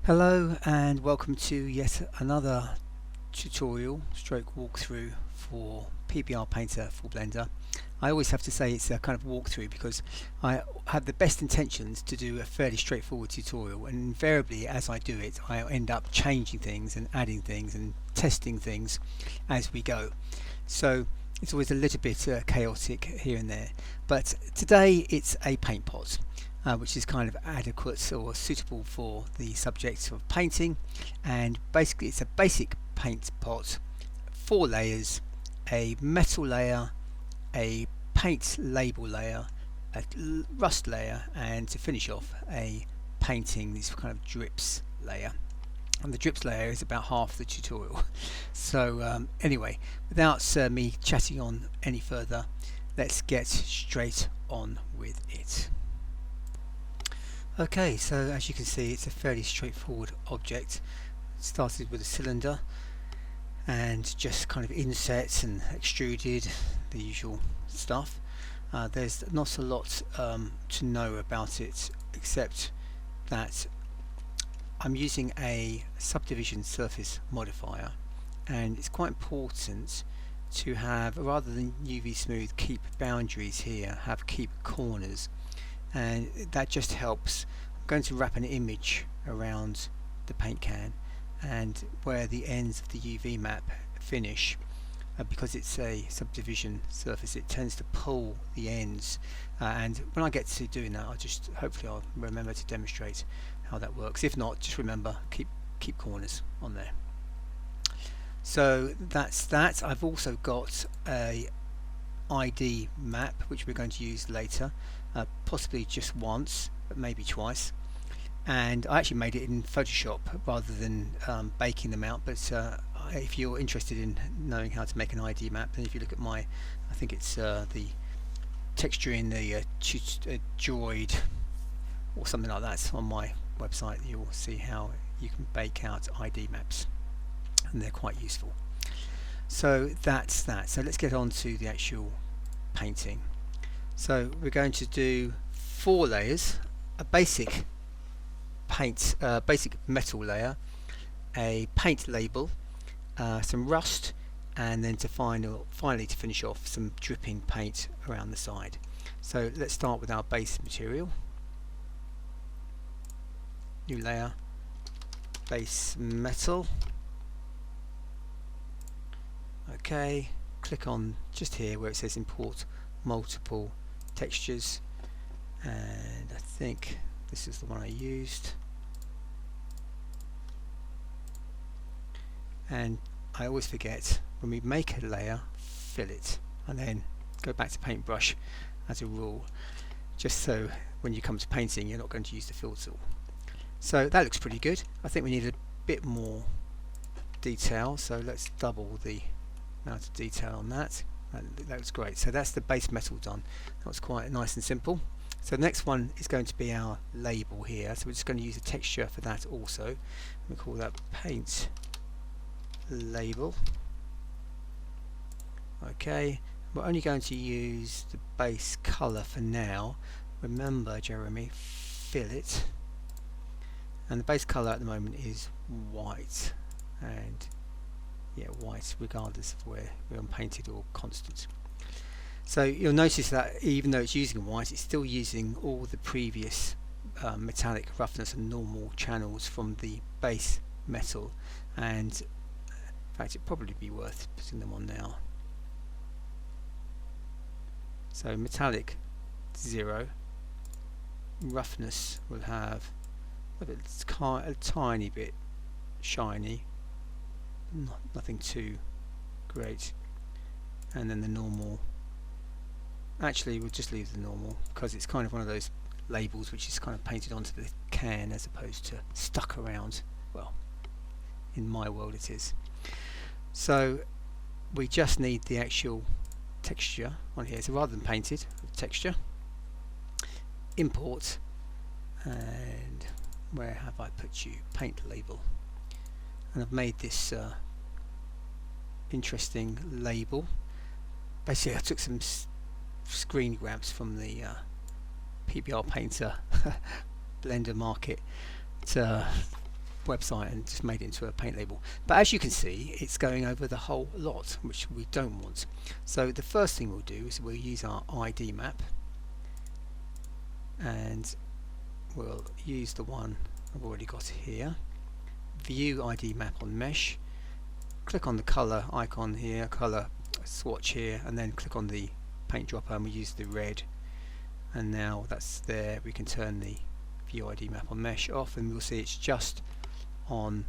Hello and welcome to yet another tutorial stroke walkthrough for PBR Painter for Blender. I always have to say it's a kind of walkthrough because I have the best intentions to do a fairly straightforward tutorial, and invariably as I do it I end up changing things and adding things and testing things as we go. So it's always a little bit chaotic here and there, but today it's a paint pot. Which is kind of adequate or suitable for the subject of painting, and basically it's a basic paint pot, 4 layers, a metal layer, a paint label layer, a rust layer, and to finish off a painting, this kind of drips layer. And the drips layer is about half the tutorial. So anyway, without me chatting on any further, let's get straight on with it. Okay, so as you can see it's a fairly straightforward object. It started with a cylinder and just kind of insets and extruded, the usual stuff. There's not a lot to know about it except that I'm using a subdivision surface modifier, and it's quite important to have, rather than UV smooth keep boundaries here, have keep corners. And that just helps. I'm going to wrap an image around the paint can, and where the ends of the UV map finish, because it's a subdivision surface, it tends to pull the ends, and when I get to doing that hopefully I'll remember to demonstrate how that works. If not, just remember keep corners on there. So that's that. I've also got a ID map which we're going to use later, possibly just once but maybe twice, and I actually made it in Photoshop rather than baking them out, but if you're interested in knowing how to make an ID map, then if you look at my, I think it's the texture in the droid or something like that on my website, you'll see how you can bake out ID maps, and they're quite useful. So that's that. So let's get on to the actual painting. So we're going to do 4 layers: a basic paint, basic metal layer, a paint label, some rust, and then to finally to finish off some dripping paint around the side. So let's start with our base material. New layer, base metal. Okay, click on just here where it says import multiple textures, and I think this is the one I used. And I always forget, when we make a layer, fill it, and then go back to paintbrush as a rule, just so when you come to painting you're not going to use the fill tool. So that looks pretty good. I think we need a bit more detail, so let's double the amount of detail on that. That looks great. So that's the base metal done. That was quite nice and simple. So the next one is going to be our label here, so we're just going to use a texture for that also. We call that paint label. Okay, we're only going to use the base color for now. Remember, Jeremy, fill it. And the base color at the moment is white, and yeah, white regardless of where we're unpainted or constant. So you'll notice that even though it's using white, it's still using all the previous metallic roughness and normal channels from the base metal, and in fact it'd probably be worth putting them on now. So metallic 0, roughness will have a tiny bit shiny, nothing too great, and then the normal, actually we'll just leave the normal because it's kind of one of those labels which is kind of painted onto the can as opposed to stuck around. Well, in my world it is. So we just need the actual texture on here, so rather than painted, texture, import, and where have I put you? Paint label. And I've made this interesting label. Basically I took some screen grabs from the PBR Painter Blender Market website and just made it into a paint label. But as you can see, it's going over the whole lot, which we don't want. So the first thing we'll do is we'll use our ID map, and we'll use the one I've already got here. View ID map on mesh, click on the color icon here, color swatch here, and then click on the paint dropper, and we use the red. And now that's there, we can turn the view ID map on mesh off, and we'll see it's just on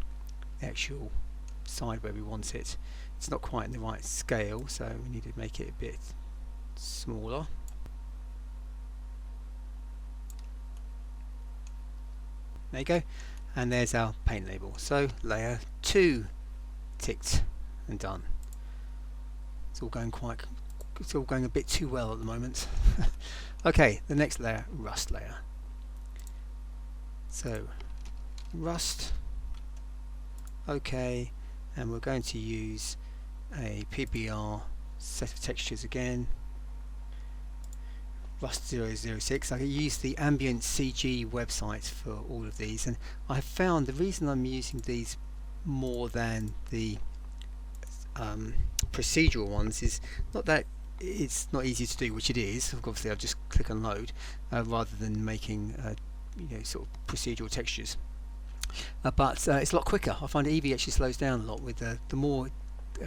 the actual side where we want it. It's not quite in the right scale, so we need to make it a bit smaller. There you go, and there's our paint label. So layer 2 ticked and done. It's all going a bit too well at the moment. Okay, the next layer, rust layer. So rust, okay, and we're going to use a PBR set of textures again. Rust 006. I use the ambient CG website for all of these, and I have found the reason I'm using these more than the procedural ones is not that it's not easy to do, which it is. Obviously I'll just click and load rather than making sort of procedural textures, but it's a lot quicker. I find Eevee actually slows down a lot with the more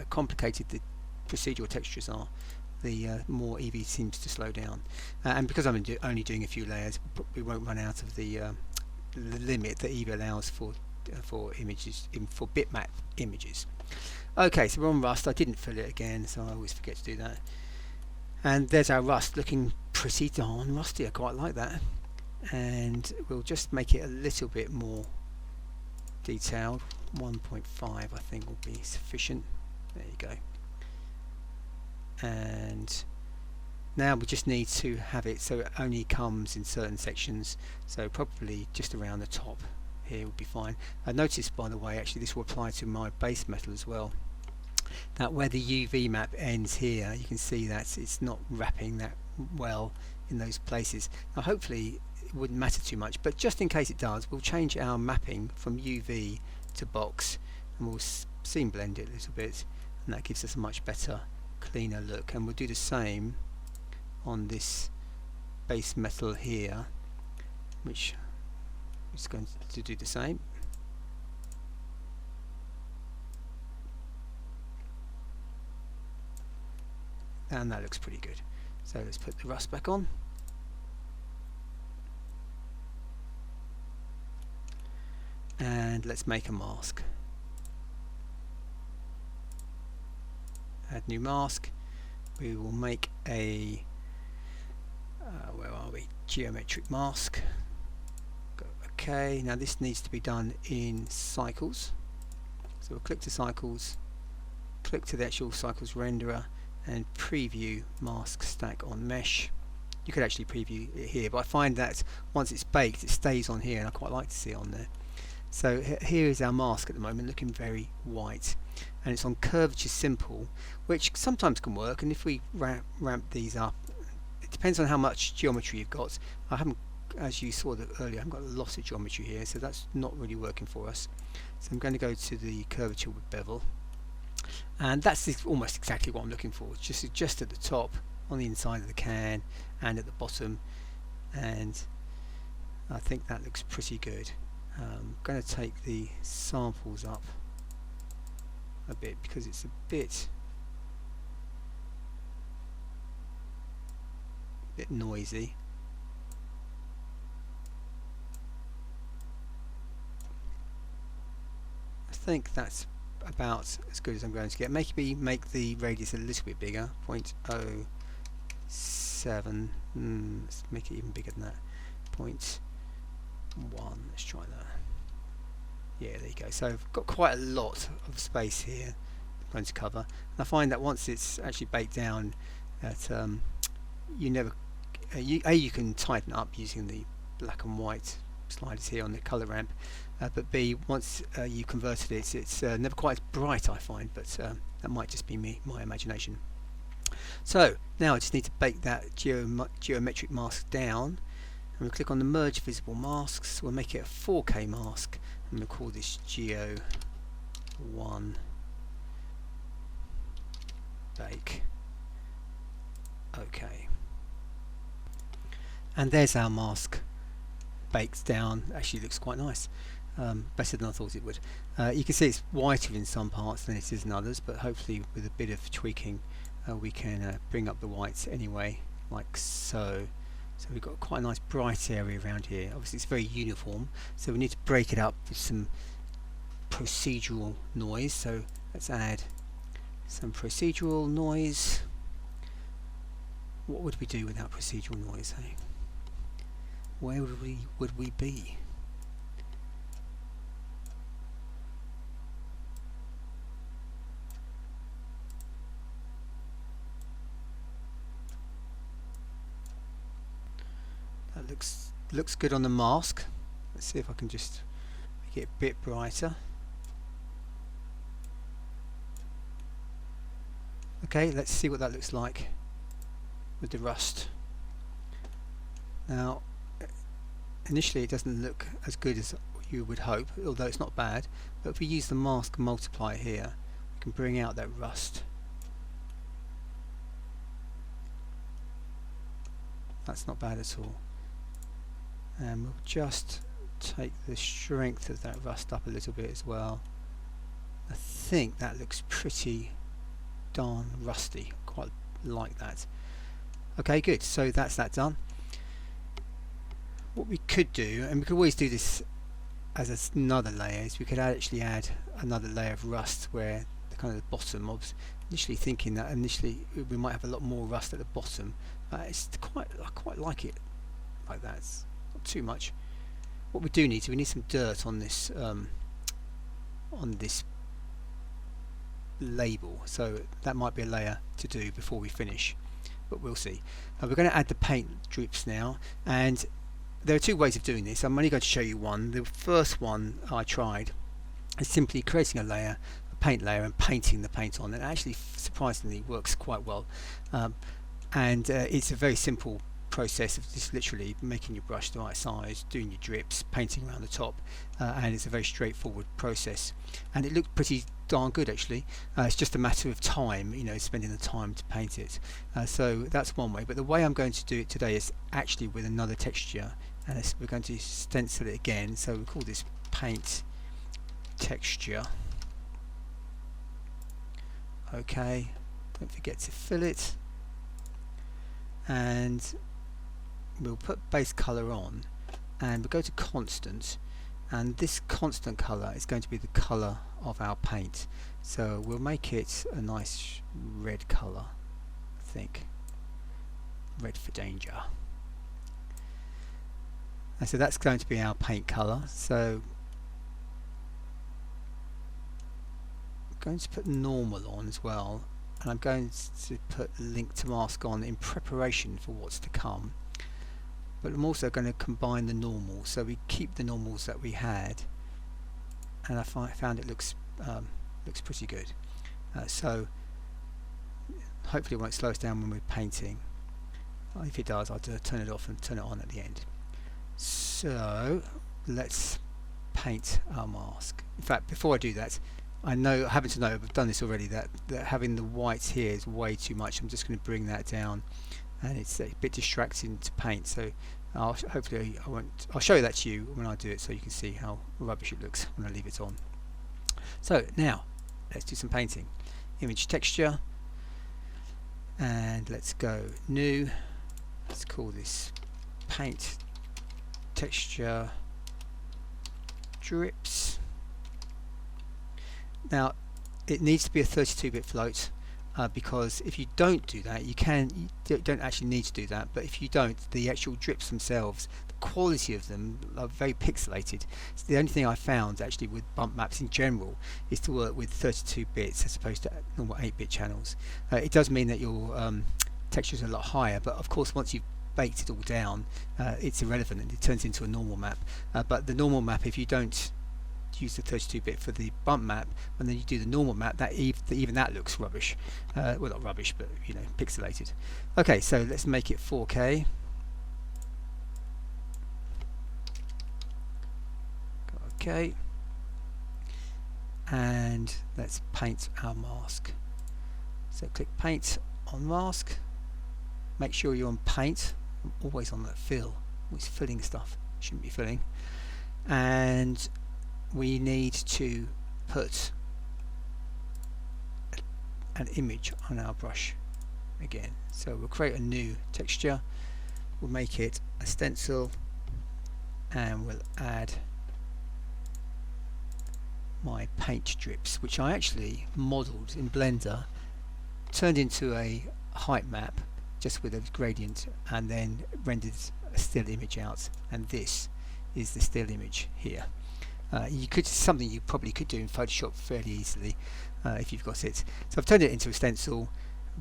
complicated the procedural textures are, the more Eevee seems to slow down, and because I'm only doing a few layers, we won't run out of the limit that Eevee allows for images, for bitmap images. Okay, so we're on rust. I didn't fill it again, so I always forget to do that. And there's our rust, looking pretty darn rusty. I quite like that. And we'll just make it a little bit more detailed. 1.5 I think will be sufficient. There you go. And now we just need to have it so it only comes in certain sections, so probably just around the top here would be fine. I noticed, by the way, actually this will apply to my base metal as well, that where the UV map ends here, you can see that it's not wrapping that well in those places. Now hopefully it wouldn't matter too much, but just in case it does, we'll change our mapping from UV to box, and we'll seam blend it a little bit, and that gives us a much better, cleaner look. And we'll do the same on this base metal here, which is going to do the same. And that looks pretty good. So let's put the rust back on. And let's make a mask. Add new mask. We will make a where are we? Geometric mask. Go OK. Now this needs to be done in cycles. So we'll click to cycles, click to the actual cycles renderer, and preview mask stack on mesh. You could actually preview it here, but I find that once it's baked it stays on here, and I quite like to see it on there. So here is our mask at the moment, looking very white, and it's on curvature simple, which sometimes can work. And if we ramp these up, it depends on how much geometry you've got. I haven't, as you saw earlier, I haven't got a lot of geometry here, so that's not really working for us. So I'm going to go to the curvature with bevel, and that's almost exactly what I'm looking for. Just at the top, on the inside of the can, and at the bottom, and I think that looks pretty good. I'm going to take the samples up a bit because it's a bit noisy. I think that's about as good as I'm going to get. Maybe make the radius a little bit bigger, 0.07. Let's make it even bigger than that. 0.1. Let's try that. Yeah, there you go. So I've got quite a lot of space here I'm going to cover. And I find that once it's actually baked down, that you can tighten up using the black and white sliders here on the color ramp, but B, once you converted it, it's never quite as bright, I find, but that might just be my imagination. So now I just need to bake that geometric mask down, and we'll click on the merge visible masks. We'll make it a 4K mask, I'm going to call this Geo 1 Bake. OK. And there's our mask baked down. Actually looks quite nice. Better than I thought it would. You can see it's whiter in some parts than it is in others, but hopefully with a bit of tweaking we can bring up the whites anyway, like so. So we've got quite a nice bright area around here. Obviously it's very uniform, so we need to break it up with some procedural noise. So let's add some procedural noise. What would we do without procedural noise, eh? Where would we be? That looks good on the mask. Let's see if I can just make it a bit brighter. Okay, let's see what that looks like with the rust. Now initially it doesn't look as good as you would hope, although it's not bad, but if we use the mask multiplier here we can bring out that rust. That's not bad at all. And we'll just take the strength of that rust up a little bit as well. I think that looks pretty darn rusty, quite like that. Okay, good, so that's that done. What we could do, and we could always do this as another layer, is we could actually add another layer of rust where the kind of the bottom. I was initially thinking that initially we might have a lot more rust at the bottom. I quite like it like that. It's not too much. What we do need we need some dirt on this label, so that might be a layer to do before we finish, but we'll see. We're going to add the paint drips now, and there are two ways of doing this. I'm only going to show you one. The first one I tried is simply creating a layer, a paint layer, and painting the paint on. It actually surprisingly works quite well, and it's a very simple process of just literally making your brush the right size, doing your drips, painting around the top, and it's a very straightforward process, and it looked pretty darn good actually. It's just a matter of time, you know, spending the time to paint it. So that's one way, but the way I'm going to do it today is actually with another texture, and we're going to stencil it again. So we call this paint texture. Okay, don't forget to fill it, and we'll put base color on, and we'll go to constant, and this constant color is going to be the color of our paint. So we'll make it a nice red color, I think. Red for danger. And so that's going to be our paint color. So I'm going to put normal on as well, and I'm going to put link to mask on in preparation for what's to come. But I'm also going to combine the normals, so we keep the normals that we had, and I found it looks pretty good. So hopefully it won't slow us down when we're painting. If it does, I'll turn it off and turn it on at the end. So let's paint our mask. In fact, before I do that, I happen to know, I've done this already, that having the whites here is way too much. I'm just going to bring that down, and it's a bit distracting to paint, so I'll show you that to you when I do it, so you can see how rubbish it looks when I leave it on. So now let's do some painting. Image texture, and let's go new. Let's call this paint texture drips. Now it needs to be a 32-bit float, because if you don't do that, you don't actually need to do that, but if you don't, the actual drips themselves, the quality of them are very pixelated. So the only thing I found actually with bump maps in general is to work with 32 bits as opposed to normal 8-bit channels. It does mean that your textures are a lot higher, but of course once you've baked it all down, it's irrelevant and it turns into a normal map. But the normal map, if you don't use the 32-bit for the bump map, and then you do the normal map, that even that looks rubbish. Well, not rubbish, but you know, pixelated. Okay, so let's make it 4K. Okay, and let's paint our mask. So click paint on mask, make sure you're on paint. I'm always on that fill, always filling stuff, shouldn't be filling. And we need to put an image on our brush again. So we'll create a new texture, we'll make it a stencil, and we'll add my paint drips, which I actually modelled in Blender, turned into a height map just with a gradient, and then rendered a still image out, and this is the still image here. Something you probably could do in Photoshop fairly easily if you've got it. So I've turned it into a stencil.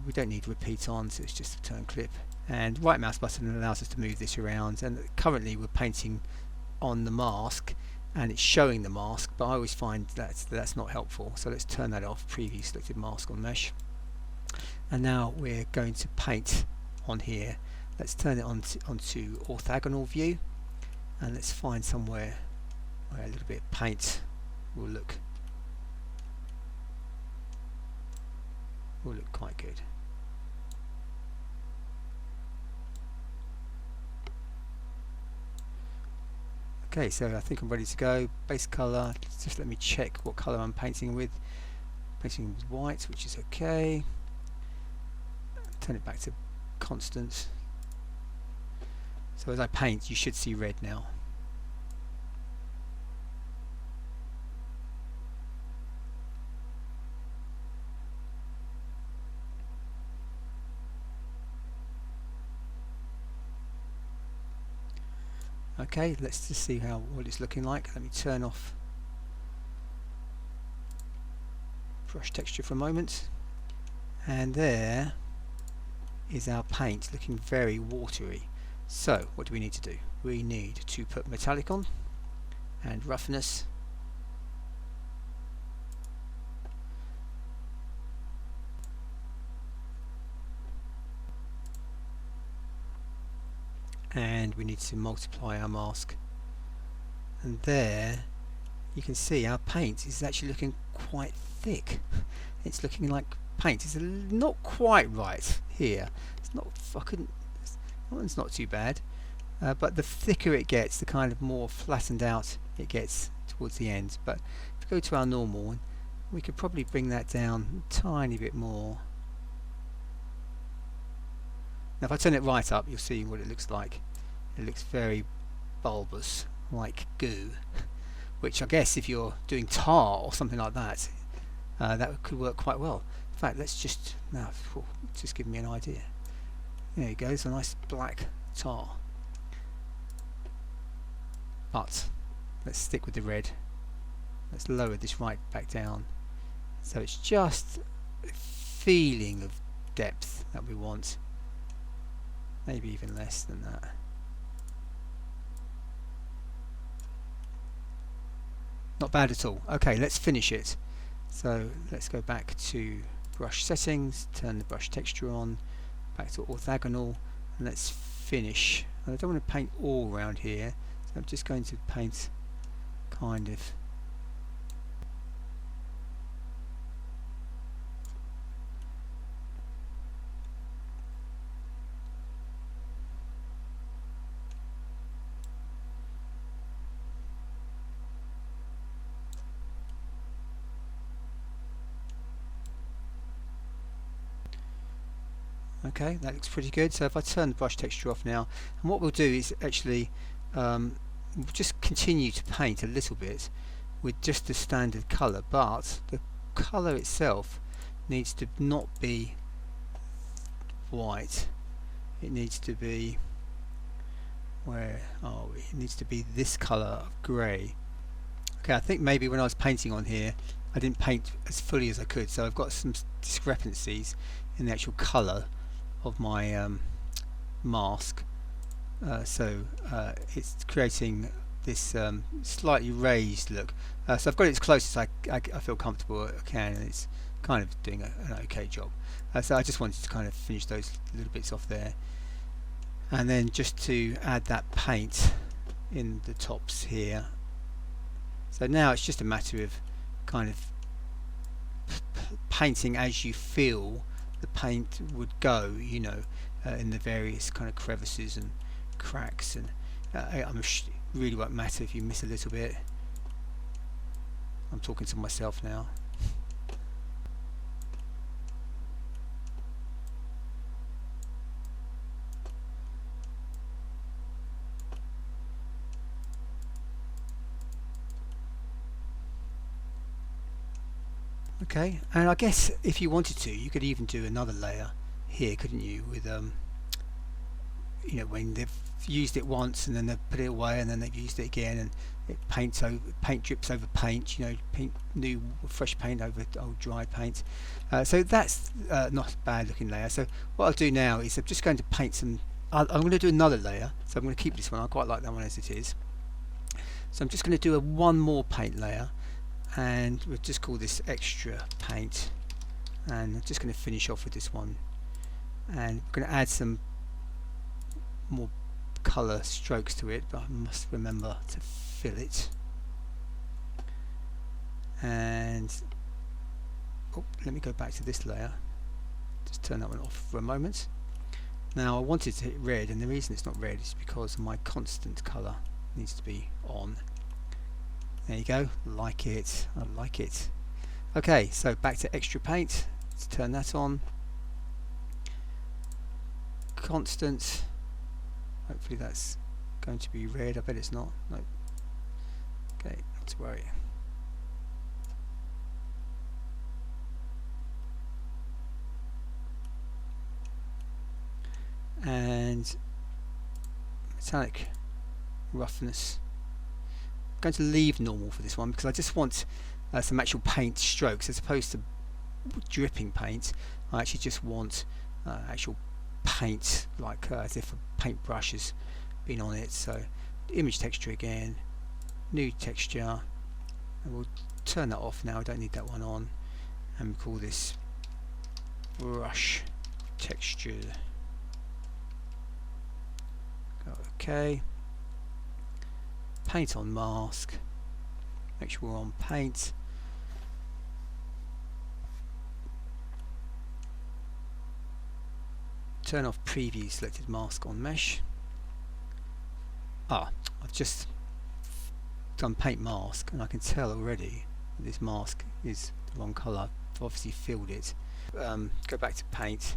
We don't need repeat on, so it's just a turn clip, and right mouse button allows us to move this around. And currently we're painting on the mask and it's showing the mask, but I always find that's not helpful, so let's turn that off. Preview selected mask on mesh, and now we're going to paint on here. Let's turn it onto orthogonal view, and let's find somewhere where a little bit of paint will look quite good. Okay, so I think I'm ready to go. Base color, just let me check what color I'm painting with. Painting with white, which is okay. Turn it back to constant. So as I paint, you should see red now. Okay, let's just see what it's looking like. Let me turn off brush texture for a moment, and there is our paint looking very watery. So what do we need to do? We need to put metallic on and roughness, and we need to multiply our mask, and there you can see our paint is actually looking quite thick. It's looking like paint. It's not quite right here. It's not fucking. That one's not too bad, but the thicker it gets, the kind of more flattened out it gets towards the end. But if we go to our normal one, we could probably bring that down a tiny bit more. Now if I turn it right up, you'll see what it looks like. It looks very bulbous, like goo, which I guess if you're doing tar or something like that, that could work quite well. In fact, let's just give me an idea. There you go, it's a nice black tar. But let's stick with the red. Let's lower this right back down, so it's just a feeling of depth that we want. Maybe even less than that. Not bad at all. Okay, let's finish it. So let's go back to brush settings, turn the brush texture on, back to orthogonal, and let's finish. And I don't want to paint all around here, so I'm just going to paint kind of okay, that looks pretty good. So if I turn the brush texture off now, and what we'll do is actually we'll just continue to paint a little bit with just the standard colour, but the colour itself needs to not be white. It needs to be, where are we? It needs to be this colour of grey. Okay, I think maybe when I was painting on here I didn't paint as fully as I could, so I've got some discrepancies in the actual colour of my mask, so it's creating this slightly raised look. So I've got it as close as I feel comfortable I can, and it's kind of doing an okay job. So I just wanted to kind of finish those little bits off there, and then just to add that paint in the tops here. So now it's just a matter of kind of painting as you feel the paint would go, you know, in the various kind of crevices and cracks, and really won't matter if you miss a little bit. I'm talking to myself now. Okay, and I guess if you wanted to, you could even do another layer here, couldn't you? With you know, when they've used it once and then they've put it away and then they've used it again, and it paint drips over paint. You know, new fresh paint over old dry paint. So that's not a bad looking layer. So what I'll do now is I'm just going to paint some. I'm going to do another layer. So I'm going to keep this one. I quite like that one as it is. So I'm just going to do one more paint layer, and we'll just call this extra paint, and I'm just going to finish off with this one, and we're going to add some more colour strokes to it, but I must remember to fill it. And let me go back to this layer, just turn that one off for a moment. Now I wanted to hit red, and the reason it's not red is because my constant colour needs to be on. There you go, like it, I like it. Okay, so back to extra paint, let's turn that on. Constant, hopefully that's going to be red. I bet it's not. No. Okay, not to worry. And metallic roughness, I'm going to leave normal for this one because I just want some actual paint strokes as opposed to dripping paint. I actually just want actual paint, like as if a paintbrush has been on it. So image texture again, new texture, and we'll turn that off now. I don't need that one on, and we call this brush texture. Okay, paint on mask, make sure we're on paint. Turn off preview selected mask on mesh. I've just done paint mask, and I can tell already that this mask is the wrong colour. I've obviously filled it. Go back to paint.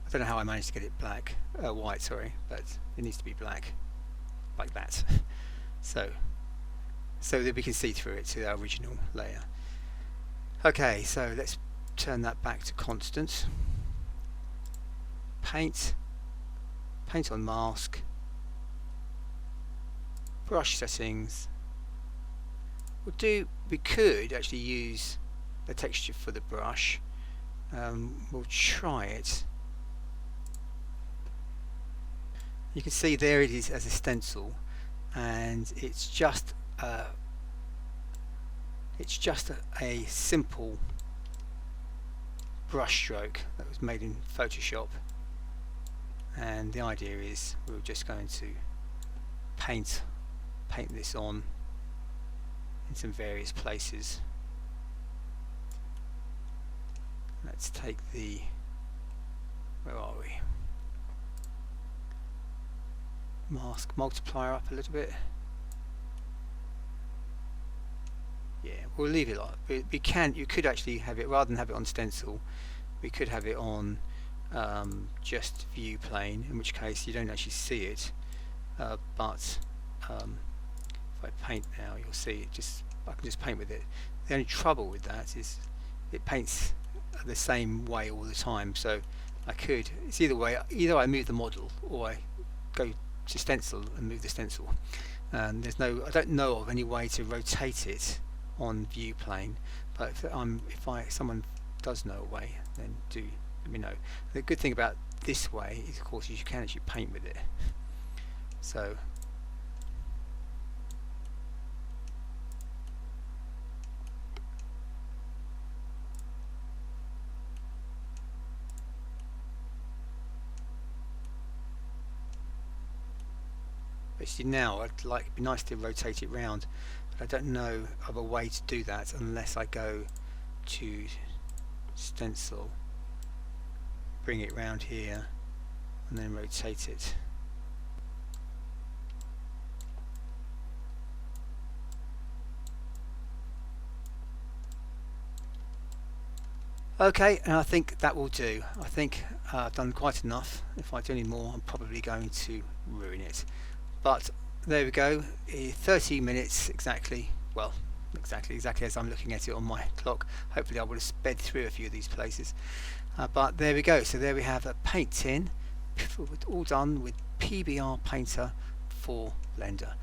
I don't know how I managed to get it black, white, sorry, but it needs to be black, like that. so that we can see through it to our original layer. Okay, so let's turn that back to constant. Paint on mask, brush settings. We could actually use the texture for the brush. We'll try it. You can see there it is as a stencil, and it's just a simple brush stroke that was made in Photoshop. And the idea is we're just going to paint this on in some various places. Let's take the, where are we, mask multiplier up a little bit. Yeah, we'll leave it like you could actually have it, rather than have it on stencil, we could have it on just view plane, in which case you don't actually see it, but if I paint now, you'll see it. I can just paint with it. The only trouble with that is it paints the same way all the time, so it's either way, either I move the model or I go to stencil and move the stencil, and I don't know of any way to rotate it on view plane, but if someone does know a way, then do let me know. The good thing about this way is, of course, you can actually paint with it. So basically now it'd be nice to rotate it round, but I don't know of a way to do that unless I go to stencil, bring it round here and then rotate it. Okay, and I think that will do. I think I've done quite enough. If I do any more, I'm probably going to ruin it. But there we go, 30 minutes exactly. Well, exactly as I'm looking at it on my clock. Hopefully I would have sped through a few of these places. But there we go. So there we have a paint tin, all done with PBR Painter for Blender.